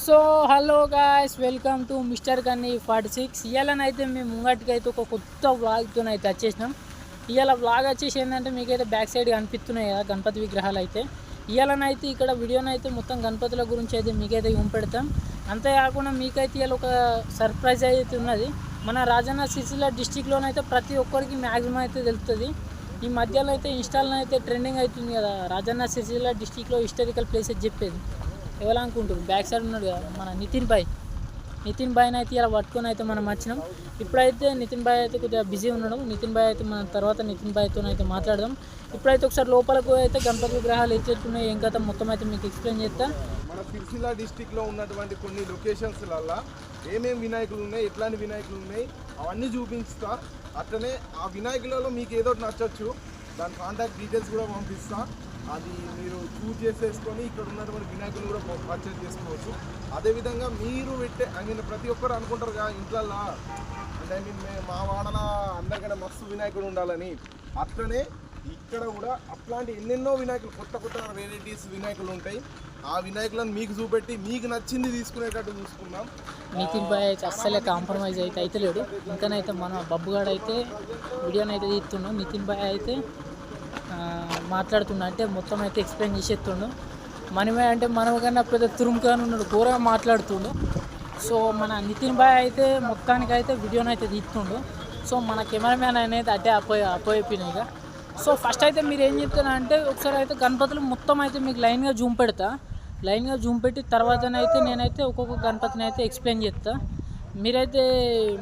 So hello guys, welcome to mister కన్నీ 46. ఇవాళనైతే మేము ముంగటికి అయితే ఒక కొత్త వ్లాగ్తో అయితే వచ్చేసినాం. ఇవాళ వ్లాగ్ వచ్చేసి ఏంటంటే మీకైతే బ్యాక్ సైడ్ కనిపిస్తున్నాయి కదా గణపతి విగ్రహాలు అయితే. ఇవాళనైతే ఇక్కడ వీడియోనైతే మొత్తం గణపతుల గురించి అయితే మీకైతే పెడతాం. అంతేకాకుండా మీకైతే ఇవాళ ఒక సర్ప్రైజ్ అయితే ఉన్నది. మన రాజన్న సిరిసిల్ల డిస్టిక్లోనైతే ప్రతి ఒక్కరికి మ్యాక్సిమం అయితే తెలుస్తుంది. ఈ మధ్యలో అయితే ఇన్స్టాల్లో అయితే ట్రెండింగ్ అవుతుంది కదా రాజన్న సిరిసిల్ల డిస్టిక్లో హిస్టారికల్ ప్లేసెస్ చెప్పేది. ఎవరు అనుకుంటారు? బ్యాక్ సైడ్ ఉన్నాడు కదా మన నితిన్ భాయ్ని అయితే ఇలా పట్టుకొని అయితే మనం వచ్చినాం. ఇప్పుడైతే నితిన్ భాయ్ అయితే కొద్దిగా బిజీ ఉన్నాడు. నితిన్ భాయ్ అయితే మన తర్వాత నితిన్ భాయ్తో అయితే మాట్లాడదాం. ఇప్పుడైతే ఒకసారి లోపలకు అయితే గణపతి విగ్రహాలు ఎత్తుతున్నాయి ఏం కదా మొత్తం అయితే మీకు ఎక్స్ప్లెయిన్ చేస్తా. మన సిరిసిల్ల డిస్టిక్లో ఉన్నటువంటి కొన్ని లొకేషన్స్లల్లో ఏమేమి వినాయకులు ఉన్నాయి, ఎట్లాంటి వినాయకులు ఉన్నాయి అవన్నీ చూపిస్తా. అట్లనే ఆ వినాయకులలో మీకు ఏదో నచ్చచ్చు, దాని కాంటాక్ట్ డీటెయిల్స్ కూడా పంపిస్తా. అది మీరు చూజ్ చేసేసుకొని ఇక్కడ ఉన్నటువంటి వినాయకులు కూడా పర్చేజ్ చేసుకోవచ్చు. అదేవిధంగా మీరు ప్రతి ఒక్కరు అనుకుంటారు కదా ఇంట్లల్లో, అంటే మా వాడలో అందరికన్నా మస్తు వినాయకుడు ఉండాలని. అట్లనే ఇక్కడ కూడా అట్లాంటి ఎన్నెన్నో వినాయకులు, కొత్త వెరైటీస్ వినాయకులు ఉంటాయి. ఆ వినాయకులను మీకు చూపెట్టి మీకు నచ్చింది తీసుకునేటట్టు చూసుకుందాం. నితిన్ భాయ్ అయితే అస్సలే కాంప్రమైజ్ అయితే లేడు. ఇంకనైతే మన బబ్బుగాడు అయితే వీడియోని అయితే తీస్తున్నాం. నితిన్ భాయ్ అయితే మాట్లాడుతున్నా అంటే మొత్తం అయితే ఎక్స్ప్లెయిన్ చేసేస్తుండు. మనమే అంటే మనం కన్నా పెద్ద తురుముగానే ఉన్నాడు, ఘోరంగా మాట్లాడుతుండు. సో మన నితిన్ భాయ్ అయితే మొత్తానికి అయితే వీడియోని అయితే తీస్తుండు. సో మన కెమెరామ్యాన్ అనేది అట్టే అపోయిపోయినాయిగా. సో ఫస్ట్ అయితే మీరు ఏం చెప్తున్నా అంటే ఒకసారి అయితే గణపతులు మొత్తం అయితే మీకు లైన్గా జూమ్ పెట్టి తర్వాతనైతే నేనైతే ఒక్కొక్క గణపతిని అయితే ఎక్స్ప్లెయిన్ చేస్తా. మీరైతే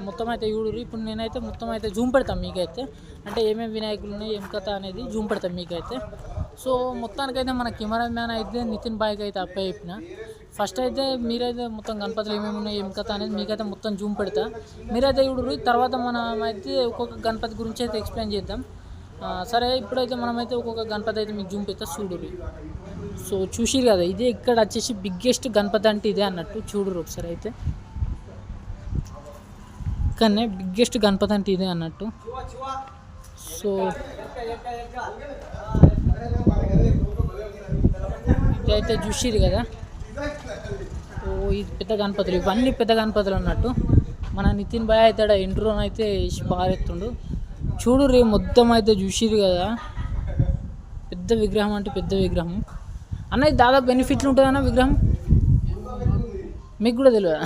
మొత్తం అయితే చూడరు. ఇప్పుడు నేనైతే మొత్తం అయితే జూమ్ పెడతాను మీకైతే, అంటే ఏమేమి వినాయకులు ఉన్నాయి ఏం కథ అనేది జూమ్ పెడతాం మీకైతే. సో మొత్తానికైతే మన కెమెరామ్యాన్ అయితే నితిన్ భాయ్కి అయితే చెప్పిన. ఫస్ట్ అయితే మీరైతే మొత్తం గణపతులు ఏమేమి ఉన్నాయి ఏం కథ అనేది మీకైతే మొత్తం జూమ్ పెడతా. మీరైతే చూడరు. తర్వాత మనం అయితే ఒక్కొక్క గణపతి గురించి అయితే ఎక్స్ప్లెయిన్ చేద్దాం. సరే ఇప్పుడైతే మనమైతే ఒక్కొక్క గణపతి అయితే మీకు జూమ్ పెడతా చూడరు. సో చూసిరు కదా, ఇదే ఇక్కడ వచ్చేసి బిగ్గెస్ట్ గణపతి అంటే ఇదే అన్నట్టు చూడరు ఒకసారి అయితే. ఇక్కడనే బిగ్గెస్ట్ గణపతి అంటే ఇదే అన్నట్టు. సో ఇదైతే చూసిరు కదా. ఓ ఇది పెద్ద గణపతులు, ఇవన్నీ పెద్ద గణపతులు అన్నట్టు. మన నితిన్ భాయ్ అయితే ఇంట్రోన్ అయితే పారెత్తుండు. చూడు రే మొత్తం అయితే చూసిరు కదా, పెద్ద విగ్రహం అంటే పెద్ద విగ్రహం అన్న. ఇది దాదాపు బెనిఫిట్లు ఉంటుంది అన్న విగ్రహం, మీకు కూడా తెలియదా?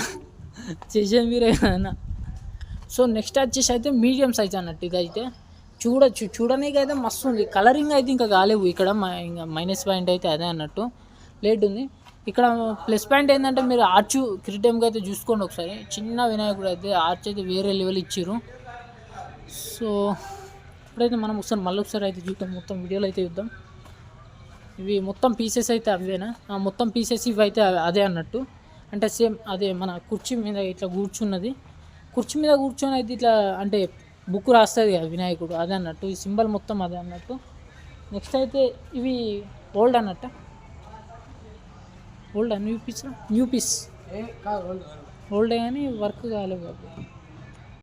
చేసేది మీరే కదన్నా. సో నెక్స్ట్ వచ్చేసి అయితే మీడియం సైజ్ అన్నట్టు. ఇదైతే చూడడానికి అయితే మస్తు ఉంది. కలరింగ్ అయితే ఇంకా కాలేవు. ఇక్కడ ఇంకా మైనస్ పాయింట్ అయితే అదే అన్నట్టు, లేట్ ఉంది. ఇక్కడ ప్లస్ పాయింట్ ఏంటంటే మీరు ఆర్చ్ క్రిటైమ్గా అయితే చూసుకోండి ఒకసారి. చిన్న వినాయకుడు అయితే ఆర్చ్ అయితే వేరే లెవెల్ ఇచ్చారు. సో ఇప్పుడైతే మనం మళ్ళీ ఒకసారి అయితే చూద్దాం, మొత్తం వీడియోలో అయితే చూద్దాం. ఇవి మొత్తం పీసెస్ అయితే అవేనా? మొత్తం పీసెస్ ఇవి అయితే అదే అన్నట్టు. అంటే సేమ్ అదే మన కుర్చీ మీద ఇట్లా కూర్చున్నది. కుర్చీ మీద కూర్చొని అయితే ఇట్లా అంటే బుక్ రాస్తుంది కదా వినాయకుడు, అదే అన్నట్టు. ఈ సింబల్ మొత్తం అదే అన్నట్టు. నెక్స్ట్ అయితే ఇవి ఓల్డ్ అన్నట్ట, న్యూ పీస్ ఓల్డే కానీ వర్క్ కాలేదు.